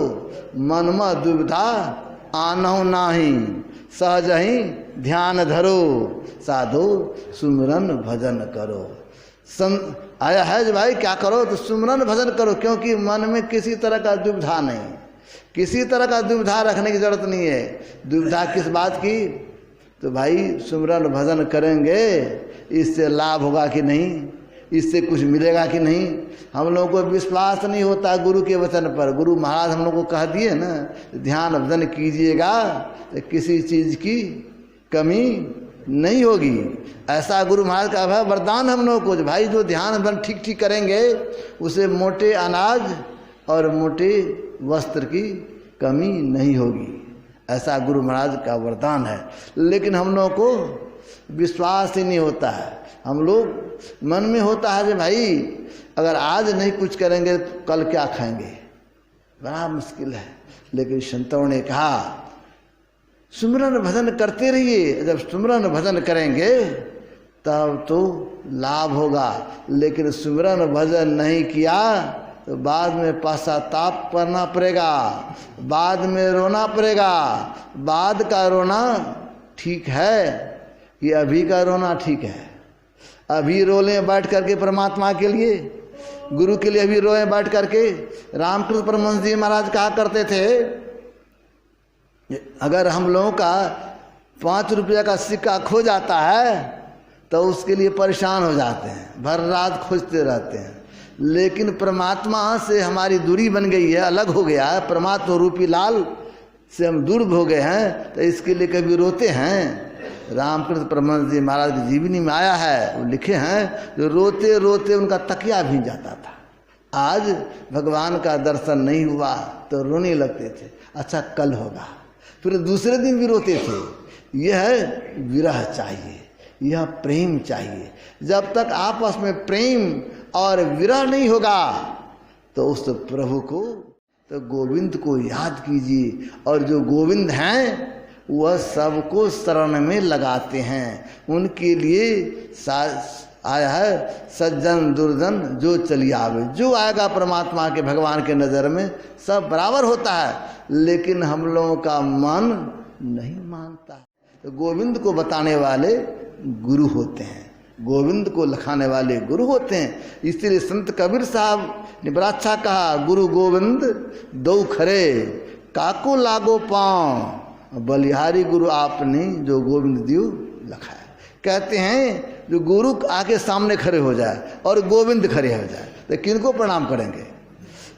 मन में दुविधा आनहु नाही, सहज ही ध्यान धरो, साधो सुमिरन भजन करो। आया है जो भाई क्या करो? तो सुमिरन भजन करो, क्योंकि मन में किसी तरह का दुविधा नहीं, किसी तरह का दुविधा रखने की जरूरत नहीं है। दुविधा किस बात की? तो भाई सुमिरन भजन करेंगे इससे लाभ होगा कि नहीं, इससे कुछ मिलेगा कि नहीं। हम लोगों को विश्वास नहीं होता गुरु के वचन पर। गुरु महाराज हम लोग को कह दिए ना, ध्यान भजन कीजिएगा तो किसी चीज़ की कमी नहीं होगी। ऐसा गुरु महाराज का है वरदान हम लोगों को, भाई जो ध्यान भजन ठीक ठीक करेंगे उसे मोटे अनाज और मोटे वस्त्र की कमी नहीं होगी। ऐसा गुरु महाराज का वरदान है। लेकिन हम लोगों को विश्वास ही नहीं होता है। हम लोग मन में होता है कि भाई अगर आज नहीं कुछ करेंगे तो कल क्या खाएंगे, बड़ा मुश्किल है। लेकिन संतों ने कहा सुमिरन भजन करते रहिए, जब सुमिरन भजन करेंगे तब तो लाभ होगा। लेकिन सुमिरन भजन नहीं किया तो बाद में पश्चाताप करना पड़ेगा, बाद में रोना पड़ेगा। बाद का रोना ठीक है कि अभी का रोना ठीक है? अभी रो लें बैठ करके परमात्मा के लिए, गुरु के लिए अभी रोए बैठ करके। रामकृष्ण परमहंस जी महाराज कहा करते थे, अगर हम लोगों का 5 रुपया का सिक्का खो जाता है तो उसके लिए परेशान हो जाते हैं, भर रात खोजते रहते हैं। लेकिन परमात्मा से हमारी दूरी बन गई है, अलग हो गया है, परमात्मा रूपी लाल से हम दूर हो गए हैं, तो इसके लिए कभी रोते हैं। रामकृष्ण परमहंस जी महाराज की जीवनी में आया है, वो लिखे हैं जो रोते रोते उनका तकिया भीग जाता था। आज भगवान का दर्शन नहीं हुआ तो रोने लगते थे, अच्छा कल होगा। फिर दूसरे दिन भी रोते थे। यह विरह चाहिए, यह प्रेम चाहिए। जब तक आपस में प्रेम और विरह नहीं होगा तो उस प्रभु को, तो गोविंद को याद कीजिए। और जो गोविंद हैं वह सबको शरण में लगाते हैं। उनके लिए आया है सज्जन दुर्जन जो चली आवे। जो आएगा परमात्मा के भगवान के नज़र में सब बराबर होता है, लेकिन हम लोगों का मन नहीं मानता। तो गोविंद को बताने वाले गुरु होते हैं, गोविंद को लखाने वाले गुरु होते हैं। इसलिए संत कबीर साहब ने बड़ा अच्छा कहा, गुरु गोविंद दो खरे काको लागो पाँव, बलिहारी गुरु आपने जो गोविंद दियो लखा है। कहते हैं जो गुरु आके सामने खड़े हो जाए और गोविंद खड़े हो जाए तो किनको प्रणाम करेंगे?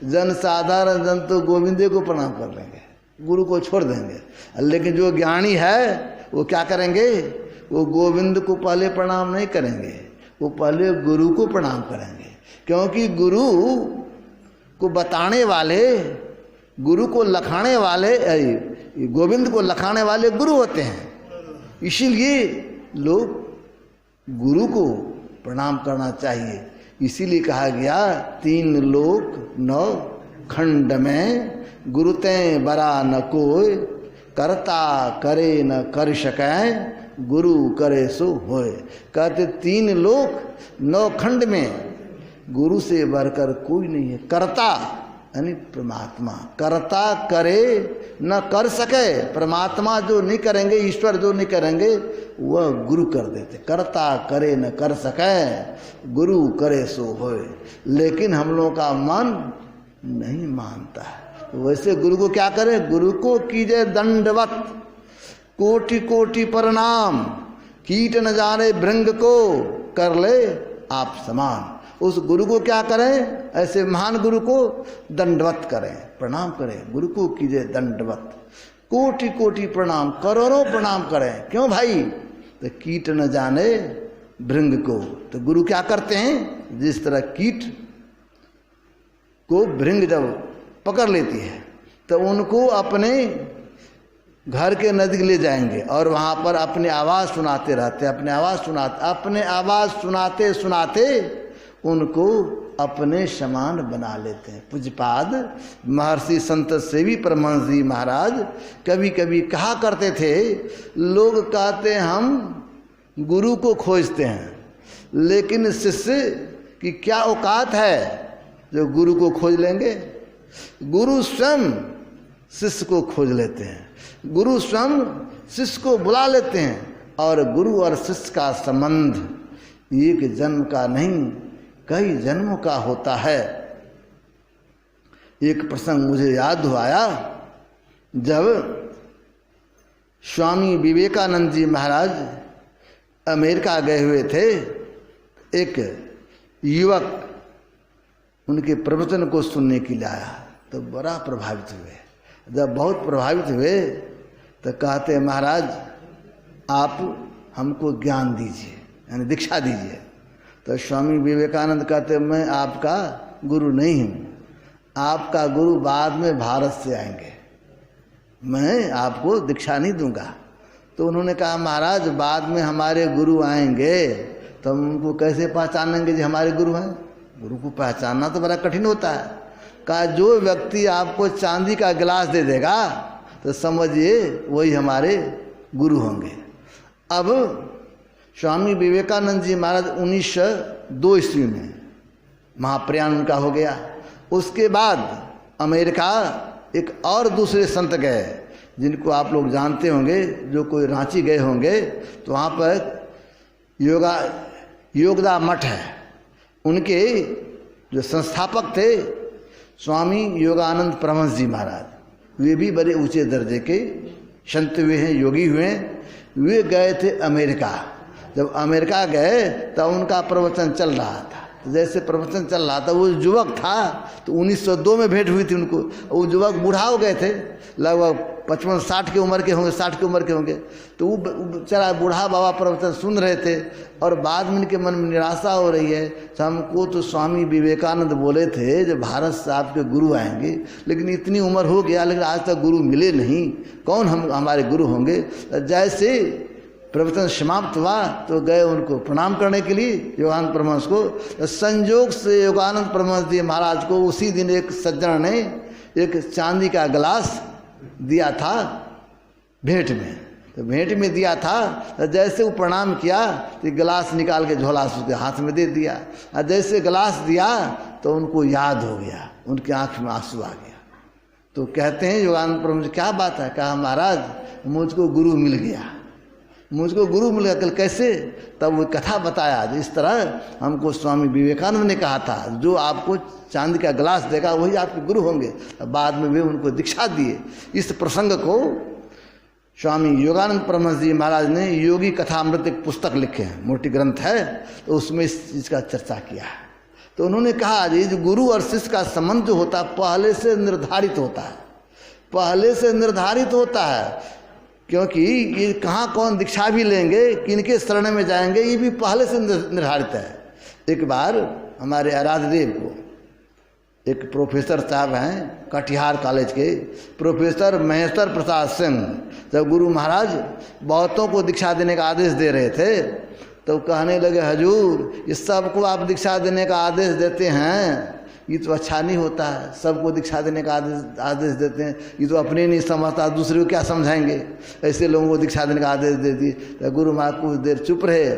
जन साधारण जन तो गोविंदे को प्रणाम कर लेंगे, गुरु को छोड़ देंगे। लेकिन जो ज्ञानी है वो क्या करेंगे? वो गोविंद को पहले प्रणाम नहीं करेंगे, वो पहले गुरु को प्रणाम करेंगे। क्योंकि गुरु को बताने वाले, गुरु को लखाने वाले, गोविंद को लखाने वाले गुरु होते हैं। इसीलिए लोग गुरु को प्रणाम करना चाहिए। इसीलिए कहा गया 3 लोक 9 खंड में गुरुते बरा न कोय, करता करे न कर सकै, गुरु करे सो होय। कहते 3 लोक 9 खंड में गुरु से बढ़कर कोई नहीं है। करता यानी परमात्मा, करता करे न कर सके, परमात्मा जो नहीं करेंगे, ईश्वर जो नहीं करेंगे वह गुरु कर देते। करता करे न कर सके, गुरु करे सो होय। लेकिन हम लोगों का मन नहीं मानता है। तो वैसे गुरु को क्या करे? गुरु को कीजिए दंडवत, कोटि कोटि प्रणाम, कीट न जाने भृंग को कर ले आप समान। उस गुरु को क्या करें? ऐसे महान गुरु को दंडवत करें, प्रणाम करें। गुरु को कीजिए दंडवत, कोटि कोटि प्रणाम, करोड़ों प्रणाम करें। क्यों भाई? तो कीट न जाने भृंग को। तो गुरु क्या करते हैं? जिस तरह कीट को भृंग जब पकड़ लेती है तो उनको अपने घर के नजदीक ले जाएंगे और वहाँ पर अपनी आवाज़ सुनाते रहते, अपने आवाज़ सुनाते सुनाते उनको अपने समान बना लेते हैं। पूज्यपाद महर्षि संत सेवी परमहंस जी महाराज कभी कभी कहा करते थे, लोग कहते हम गुरु को खोजते हैं, लेकिन शिष्य की क्या औकात है जो गुरु को खोज लेंगे? गुरु स्वयं शिष्य को खोज लेते हैं, गुरु स्वयं शिष्य को बुला लेते हैं। और गुरु और शिष्य का संबंध एक जन्म का नहीं, कई जन्मों का होता है। एक प्रसंग मुझे याद आया, जब स्वामी विवेकानंद जी महाराज अमेरिका गए हुए थे, एक युवक उनके प्रवचन को सुनने के लिए आया तो बड़ा प्रभावित हुए। जब बहुत प्रभावित हुए तो कहते, महाराज आप हमको ज्ञान दीजिए, यानी दीक्षा दीजिए। तो स्वामी विवेकानंद कहते, मैं आपका गुरु नहीं हूँ, आपका गुरु बाद में भारत से आएंगे, मैं आपको दीक्षा नहीं दूंगा। तो उन्होंने कहा, महाराज बाद में हमारे गुरु आएंगे तो हम उनको कैसे पहचानेंगे जी हमारे गुरु हैं? गुरु को पहचानना तो बड़ा कठिन होता है। कहा, जो व्यक्ति आपको चांदी का गिलास दे देगा तो समझिए वही हमारे गुरु होंगे। अब स्वामी विवेकानंद जी महाराज 1902 ईस्वी में महाप्रयाण उनका हो गया। उसके बाद अमेरिका एक और दूसरे संत गए, जिनको आप लोग जानते होंगे, जो कोई रांची गए होंगे तो वहाँ पर योगदा मठ है। उनके जो संस्थापक थे स्वामी योगानंद परमहंस जी महाराज, वे भी बड़े ऊंचे दर्जे के संत हुए हैं, योगी हुए हैं। वे गए थे अमेरिका। जब अमेरिका गए तब उनका प्रवचन चल रहा था। तो जैसे प्रवचन चल रहा था, वो युवक था तो 1902 में भेंट हुई थी उनको। वो युवक बूढ़ा हो गए थे, लगभग 55-60 की उम्र के होंगे, 60 की उम्र के होंगे। तो वो बेचारा बूढ़ा बाबा प्रवचन सुन रहे थे और बाद में इनके मन में निराशा हो रही है। तो हमको तो स्वामी विवेकानंद बोले थे जो भारत से आपके गुरु आएंगे, लेकिन इतनी उम्र हो गया लेकिन आज तक गुरु मिले नहीं, कौन हमारे गुरु होंगे? जैसे प्रवचन समाप्त हुआ तो गए उनको प्रणाम करने के लिए योगानंद परमहंस को। तो संयोग से योगानंद परमहंस जी महाराज को उसी दिन एक सज्जन ने एक चांदी का गिलास दिया था भेंट में। तो भेंट में दिया था तो जैसे वो प्रणाम किया तो गिलास निकाल के झोला से उसके हाथ में दे दिया। और जैसे गिलास दिया तो उनको याद हो गया, उनकी आंख में आंसू आ गया। तो कहते हैं योगानंद परमहंस, क्या बात है? कहा, महाराज मुझको गुरु मिल गया, मुझको गुरु मिल गया। कल कैसे? तब वो कथा बताया, इस तरह हमको स्वामी विवेकानंद ने कहा था, जो आपको चांदी का गिलास देगा वही आपके गुरु होंगे। बाद में वे उनको दीक्षा दिए। इस प्रसंग को स्वामी योगानंद परमहंस जी महाराज ने योगी कथामृत एक पुस्तक लिखे हैं, मोटी ग्रंथ है, तो उसमें इस चीज़ का चर्चा किया है। तो उन्होंने कहा, जी जो गुरु और शिष्य का संबंध जो होता है पहले से निर्धारित होता है, पहले से निर्धारित होता है। क्योंकि ये कहाँ कौन दीक्षा भी लेंगे, किनके शरण में जाएंगे, ये भी पहले से निर्धारित है। एक बार हमारे आराध्य देव को एक प्रोफेसर साहब हैं कटिहार कॉलेज के, प्रोफेसर महेश्वर प्रसाद सिंह, जब गुरु महाराज बहुतों को दीक्षा देने का आदेश दे रहे थे तो कहने लगे हजूर ये सबको आप दीक्षा देने का आदेश देते हैं, ये तो अच्छा नहीं होता है। सबको दीक्षा देने का आदेश देते हैं, ये तो अपने नहीं समझता, दूसरे को क्या समझाएंगे। ऐसे लोगों को दीक्षा देने का आदेश दे दिए। तो गुरु महाराज कुछ देर चुप रहे,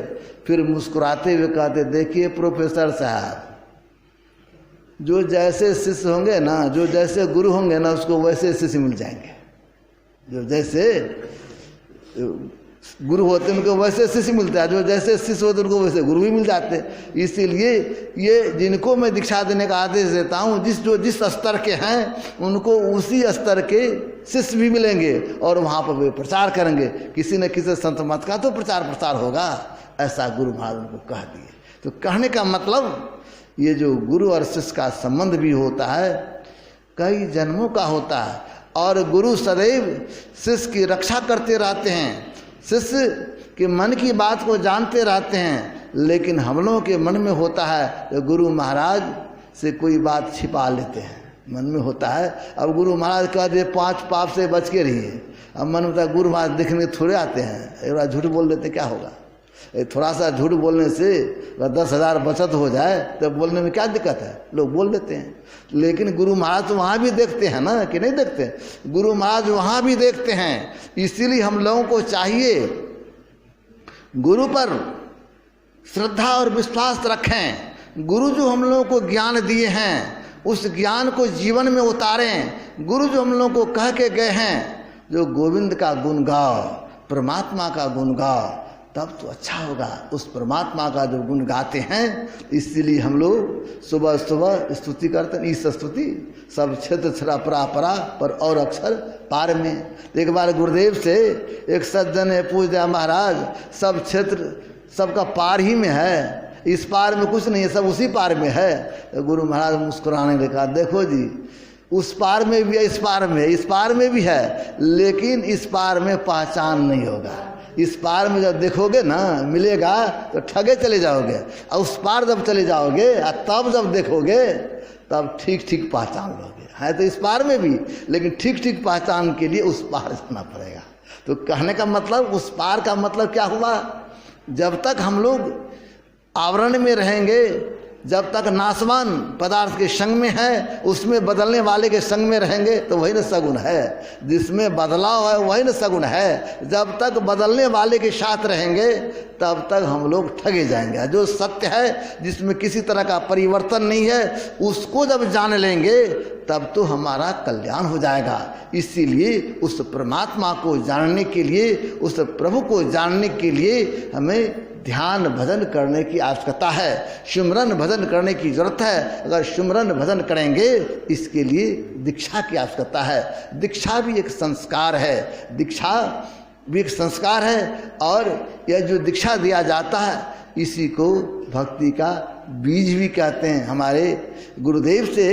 फिर मुस्कुराते हुए कहते, देखिए प्रोफेसर साहब, जो जैसे शिष्य होंगे ना, जो जैसे गुरु होंगे ना, उसको वैसे शिष्य मिल जाएंगे। जो जैसे गुरु होते हैं उनको वैसे शिष्य मिलता है, जो जैसे शिष्य होते हैं उनको वैसे गुरु भी मिल जाते हैं। इसीलिए ये जिनको मैं दीक्षा देने का आदेश देता हूँ, जिस स्तर के हैं उनको उसी स्तर के शिष्य भी मिलेंगे और वहाँ पर वे प्रचार करेंगे। किसी न किसी संत मत का तो प्रचार होगा, ऐसा गुरु महाराज उनको कह दिए। तो कहने का मतलब ये जो गुरु और शिष्य का संबंध भी होता है, कई जन्मों का होता है, और गुरु सदैव शिष्य की रक्षा करते रहते हैं, शिष्य के मन की बात को जानते रहते हैं। लेकिन हम लोगों के मन में होता है तो गुरु महाराज से कोई बात छिपा लेते हैं, मन में होता है। अब गुरु महाराज कह दिए 5 पाप से बच के रहिए, अब मन में गुरु महाराज देखने थोड़े आते हैं, एक बार झूठ बोल देते क्या होगा। थोड़ा सा झूठ बोलने से 10,000 बचत हो जाए तो बोलने में क्या दिक्कत है, लोग बोल देते हैं। लेकिन गुरु महाराज तो वहाँ भी देखते हैं ना, कि नहीं देखते, गुरु महाराज वहाँ भी देखते हैं। इसीलिए हम लोगों को चाहिए गुरु पर श्रद्धा और विश्वास रखें। गुरु जो हम लोगों को ज्ञान दिए हैं उस ज्ञान को जीवन में उतारें। गुरु जो हम लोगों को कह के गए हैं, जो गोविंद का गुण गाओ, परमात्मा का गुण गाओ, तब तो अच्छा होगा। उस परमात्मा का जो गुण गाते हैं, इसीलिए हम लोग सुबह सुबह स्तुति करते हैं। ईश स्तुति सब क्षेत्र छरा परा परा पर और अक्षर पार में। एक बार गुरुदेव से एक सज्जन ने पूछ दिया, महाराज सब क्षेत्र सबका पार ही में है, इस पार में कुछ नहीं है, सब उसी पार में है। तो गुरु महाराज मुस्कुराने लगा, देखो जी उस पार में भी है, इस पार में है, इस पार में भी है, लेकिन इस पार में पहचान नहीं होगा। इस पार में जब देखोगे ना मिलेगा तो ठगे चले जाओगे, और उस पार जब चले जाओगे और तब जब देखोगे तब ठीक ठीक पहचान लोगे। है तो इस पार में भी, लेकिन ठीक ठीक पहचान के लिए उस पार जाना पड़ेगा। तो कहने का मतलब, उस पार का मतलब क्या हुआ, जब तक हम लोग आवरण में रहेंगे, जब तक नाशवान पदार्थ के संग में है, उसमें बदलने वाले के संग में रहेंगे तो वही न सगुण है। जिसमें बदलाव है वही न सगुण है। जब तक बदलने वाले के साथ रहेंगे तब तक हम लोग ठगे जाएंगे। जो सत्य है, जिसमें किसी तरह का परिवर्तन नहीं है, उसको जब जान लेंगे तब तो हमारा कल्याण हो जाएगा। इसीलिए उस परमात्मा को जानने के लिए, उस प्रभु को जानने के लिए हमें ध्यान भजन करने की आवश्यकता है, सिमरन भजन करने की जरूरत है। अगर सिमरन भजन करेंगे, इसके लिए दीक्षा की आवश्यकता है। दीक्षा भी एक संस्कार है, दीक्षा भी एक संस्कार है। और यह जो दीक्षा दिया जाता है, इसी को भक्ति का बीज भी कहते हैं। हमारे गुरुदेव से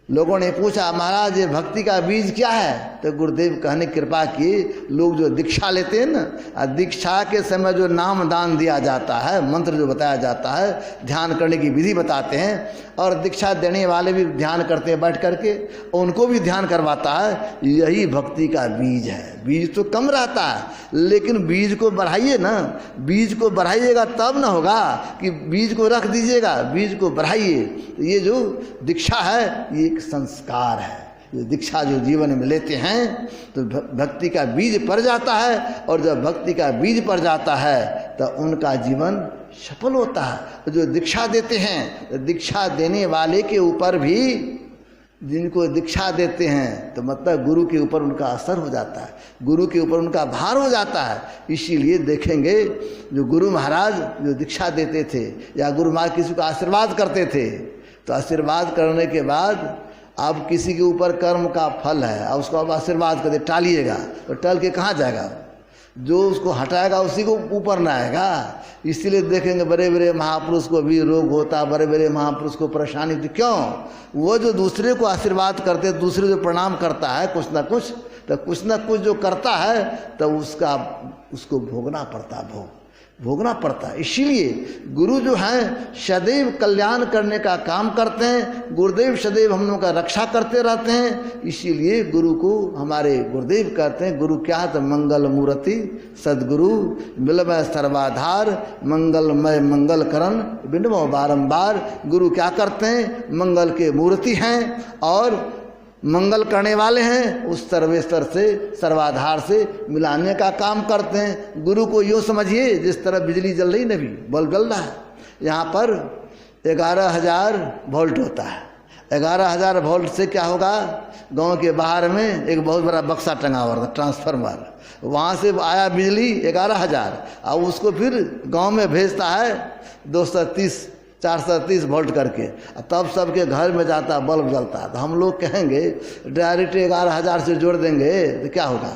लोगों ने पूछा, महाराज ये भक्ति का बीज क्या है? तो गुरुदेव कहने कृपा किए, लोग जो दीक्षा लेते हैं ना, दीक्षा के समय जो नाम दान दिया जाता है, मंत्र जो बताया जाता है, ध्यान करने की विधि बताते हैं, और दीक्षा देने वाले भी ध्यान करते हैं बैठ करके, उनको भी ध्यान करवाता है। यही भक्ति का बीज है। बीज तो कम रहता है, लेकिन बीज को बढ़ाइए ना, बीज को बढ़ाइएगा तब ना होगा कि बीज को रख दीजिएगा, बीज को बढ़ाइए। तो ये जो दीक्षा है ये एक संस्कार है। ये दीक्षा जो जीवन में लेते हैं तो भक्ति का बीज पड़ जाता है, और जब भक्ति का बीज पड़ जाता है तो उनका जीवन सफल होता है। जो दीक्षा देते हैं, तो दीक्षा देने वाले के ऊपर भी, जिनको दीक्षा देते हैं तो मतलब गुरु के ऊपर उनका असर हो जाता है, गुरु के ऊपर उनका भार हो जाता है। इसीलिए देखेंगे जो गुरु महाराज जो दीक्षा देते थे, या गुरु महाराज किसी को आशीर्वाद करते थे, तो आशीर्वाद करने के बाद अब किसी के ऊपर कर्म का फल है, अब उसको आप आशीर्वाद करते टालिएगा तो टल के कहाँ जाएगा? जो उसको हटाएगा उसी को ऊपर ना आएगा। इसीलिए देखेंगे बड़े बड़े महापुरुष को भी रोग होता, बड़े बड़े महापुरुष को परेशानी थी। क्यों? वो जो दूसरे को आशीर्वाद करते, दूसरे जो प्रणाम करता है कुछ ना कुछ, तो कुछ ना कुछ जो करता है तो उसको भोगना पड़ता। भोग भोगना पड़ता है। इसीलिए गुरु जो हैं सदैव कल्याण करने का काम करते हैं, गुरुदेव सदैव हम लोगों का रक्षा करते रहते हैं। इसीलिए गुरु को हमारे गुरुदेव कहते हैं, गुरु क्या है तो मंगल मूर्ति सदगुरु मिलमय सर्वाधार मंगलमय मंगल करण बिनमो बारंबार। गुरु क्या करते हैं, मंगल के मूर्ति हैं और मंगल करने वाले हैं, उस सर्वेश्वर से सर्वाधार से मिलाने का काम करते हैं। गुरु को यूँ समझिए जिस तरह बिजली जल रही, नभी बल्ब जल रहा है, यहाँ पर 11,000 वोल्ट होता है। 11,000 वोल्ट से क्या होगा, गांव के बाहर में एक बहुत बड़ा बक्सा टंगा हुआ था ट्रांसफार्मर, वहाँ से आया बिजली 11,000 और उसको फिर गांव में भेजता है 230 430 वोल्ट करके, तब सबके घर में जाता बल्ब जलता है। तो हम लोग कहेंगे डायरेक्ट 11,000 से जोड़ देंगे तो क्या होगा,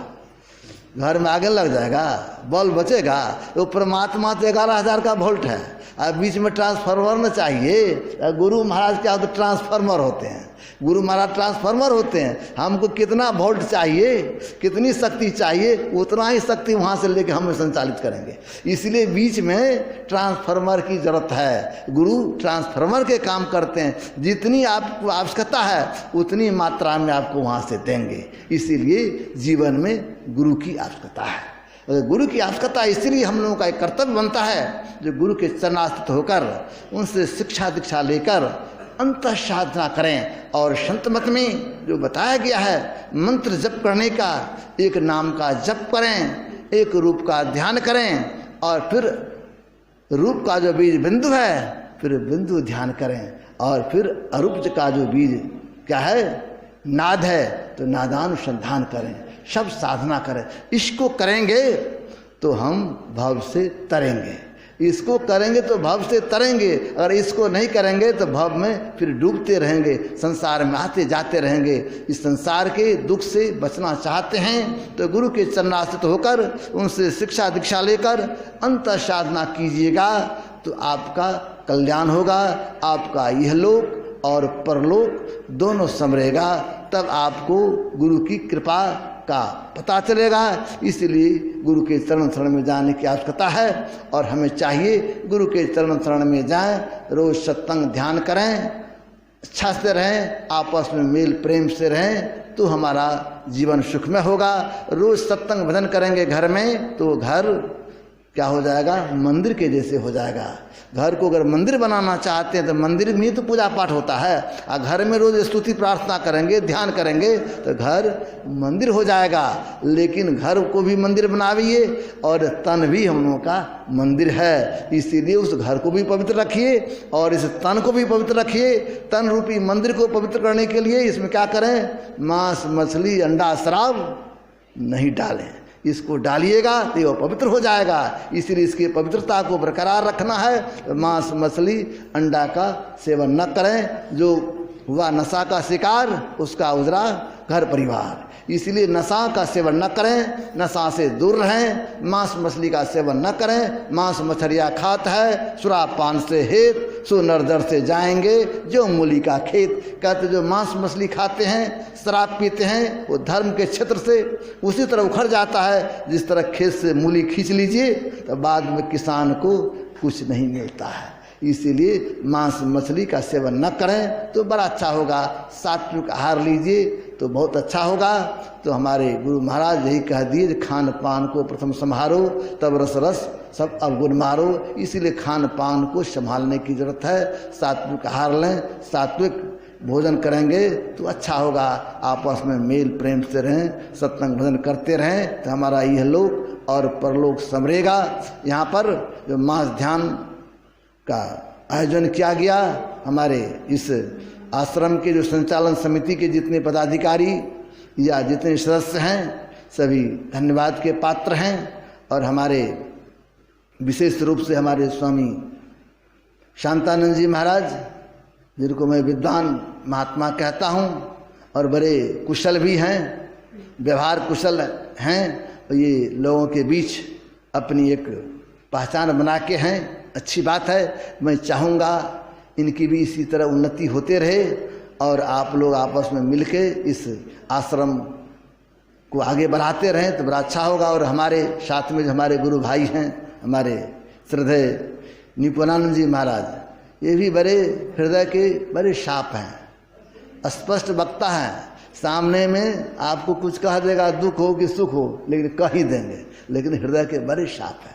घर में आगे लग जाएगा, बल्ब बचेगा। तो परमात्मा तो 11,000 का वोल्ट है और बीच में ट्रांसफार्मर न चाहिए। गुरु महाराज क्या होते, ट्रांसफार्मर होते हैं, गुरु महाराज ट्रांसफार्मर होते हैं। हमको कितना वोल्ट चाहिए, कितनी शक्ति चाहिए, उतना ही शक्ति वहाँ से लेके हमें संचालित करेंगे। इसलिए बीच में ट्रांसफार्मर की जरूरत है। गुरु ट्रांसफार्मर के काम करते हैं, जितनी आपको आवश्यकता है उतनी मात्रा में आपको वहाँ से देंगे। इसीलिए जीवन में गुरु की आवश्यकता है। गुरु की आवश्यकता इसलिए हम लोगों का एक कर्तव्य बनता है जो गुरु के चरणास्थित होकर उनसे शिक्षा दीक्षा लेकर अंत साधना करें। और संत मत में जो बताया गया है, मंत्र जप करने का, एक नाम का जप करें, एक रूप का ध्यान करें और फिर रूप का जो बीज बिंदु है फिर बिंदु ध्यान करें और फिर अरूप का जो बीज क्या है नाद है तो नादानुसंधान करें, सब साधना करें। इसको करेंगे तो हम भव से तरेंगे, इसको करेंगे तो भव से तरेंगे। अगर इसको नहीं करेंगे तो भव में फिर डूबते रहेंगे, संसार में आते जाते रहेंगे। इस संसार के दुख से बचना चाहते हैं तो गुरु के चरणाश्रित होकर उनसे शिक्षा दीक्षा लेकर अंत साधना कीजिएगा तो आपका कल्याण होगा, आपका यह लोक और परलोक दोनों संवरेगा। तब आपको गुरु की कृपा का पता चलेगा। इसलिए गुरु के चरण शरण में जाने की आवश्यकता है और हमें चाहिए गुरु के चरण शरण में जाएं, रोज सत्संग ध्यान करें, अच्छा से रहें, आपस में मेल प्रेम से रहें तो हमारा जीवन सुखमय होगा। रोज सत्संग भजन करेंगे घर में तो घर क्या हो जाएगा, मंदिर के जैसे हो जाएगा। घर को अगर मंदिर बनाना चाहते हैं तो मंदिर में ही तो पूजा पाठ होता है, और घर में रोज स्तुति प्रार्थना करेंगे ध्यान करेंगे तो घर मंदिर हो जाएगा। लेकिन घर को भी मंदिर बनाइए और तन भी हम लोगों का मंदिर है, इसीलिए उस घर को भी पवित्र रखिए और इस तन को भी पवित्र रखिए। तन रूपी मंदिर को पवित्र करने के लिए इसमें क्या करें, मांस मछली अंडा शराब नहीं डालें, इसको डालिएगा तो ये पवित्र हो जाएगा। इसलिए इसकी पवित्रता को बरकरार रखना है तो मांस मछली अंडा का सेवन न करें। जो हुआ नशा का शिकार उसका उजरा घर परिवार, इसलिए नशा का सेवन न करें, नशा से दूर रहें। मांस मछली का सेवन न करें, मांस मछलियाँ खात है शराब पान से हेत सो नरदर से जाएंगे जो मूली का खेत। कहते जो मांस मछली खाते हैं शराब पीते हैं वो धर्म के क्षेत्र से उसी तरह उखड़ जाता है जिस तरह खेत से मूली खींच लीजिए तो बाद में किसान को कुछ नहीं मिलता है। इसीलिए मांस मछली का सेवन न करें तो बड़ा अच्छा होगा। सात्विक आहार लीजिए तो बहुत अच्छा होगा। तो हमारे गुरु महाराज यही कह दिए खान पान को प्रथम संभारो तब रस रस सब अवगुण मारो। इसीलिए खान पान को संभालने की जरूरत है। सात्विक आहार लें, सात्विक भोजन करेंगे तो अच्छा होगा। आपस में मेल प्रेम से रहें, सत्संग भजन करते रहें तो हमारा यह लोक और परलोक संवरेगा। यहाँ पर जो मास ध्यान का आयोजन किया गया, हमारे इस आश्रम के जो संचालन समिति के जितने पदाधिकारी या जितने सदस्य हैं सभी धन्यवाद के पात्र हैं। और हमारे विशेष रूप से हमारे स्वामी शांतानंद जी महाराज जिनको मैं विद्वान महात्मा कहता हूँ और बड़े कुशल भी हैं, व्यवहार कुशल हैं और ये लोगों के बीच अपनी एक पहचान बना के हैं, अच्छी बात है। मैं चाहूँगा इनकी भी इसी तरह उन्नति होते रहे और आप लोग आपस में मिलके इस आश्रम को आगे बढ़ाते रहें तो बड़ा अच्छा होगा। और हमारे साथ में जो हमारे गुरु भाई हैं, हमारे श्रद्धेय निपुणानंद जी महाराज, ये भी बड़े हृदय के बड़े शाप हैं, स्पष्ट वक्ता हैं। सामने में आपको कुछ कह देगा, दुख हो कि सुख हो, लेकिन कह ही देंगे, लेकिन हृदय के बड़े शाप हैं।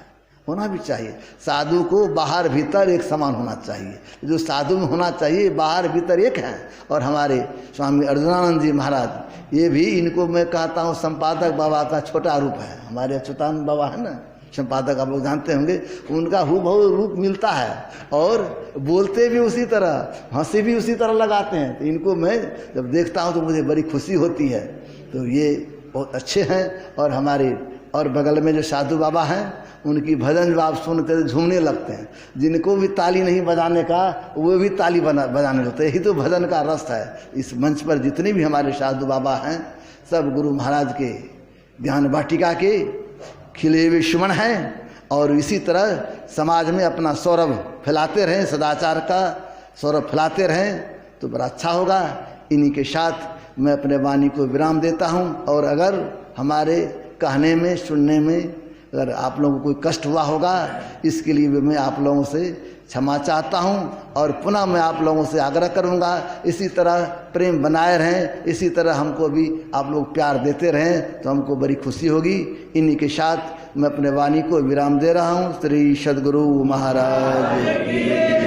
होना भी चाहिए, साधु को बाहर भीतर एक समान होना चाहिए। जो साधु में होना चाहिए बाहर भीतर एक है। और हमारे स्वामी अर्जुनानंद जी महाराज, ये भी, इनको मैं कहता हूँ संपादक बाबा का छोटा रूप है। हमारे अच्युतानंद बाबा है ना संपादक, आप लोग जानते होंगे, उनका हूबहू रूप मिलता है और बोलते भी उसी तरह, हंसी भी उसी तरह लगाते हैं। तो इनको मैं जब देखता हूँ तो मुझे बड़ी खुशी होती है। तो ये बहुत अच्छे हैं। और हमारे और बगल में जो साधु बाबा हैं, उनकी भजन जब आप सुनते तो झूमने लगते हैं। जिनको भी ताली नहीं बजाने का, वो भी ताली बजाने लगते हैं। यही तो भजन का रस है। इस मंच पर जितने भी हमारे साधु बाबा हैं, सब गुरु महाराज के ज्ञान वाटिका के खिले हुए सुमन हैं। और इसी तरह समाज में अपना सौरभ फैलाते रहें, सदाचार का सौरभ फैलाते रहें, तो बड़ा अच्छा होगा। इन्हीं के साथ मैं अपने वाणी को विराम देता हूँ। और अगर हमारे कहने में, सुनने में अगर आप लोगों को कोई कष्ट हुआ होगा, इसके लिए भी मैं आप लोगों से क्षमा चाहता हूँ। और पुनः मैं आप लोगों से आग्रह करूँगा, इसी तरह प्रेम बनाए रहें, इसी तरह हमको भी आप लोग प्यार देते रहें, तो हमको बड़ी खुशी होगी। इन्हीं के साथ मैं अपने वाणी को विराम दे रहा हूँ। श्री सद्गुरु महाराज।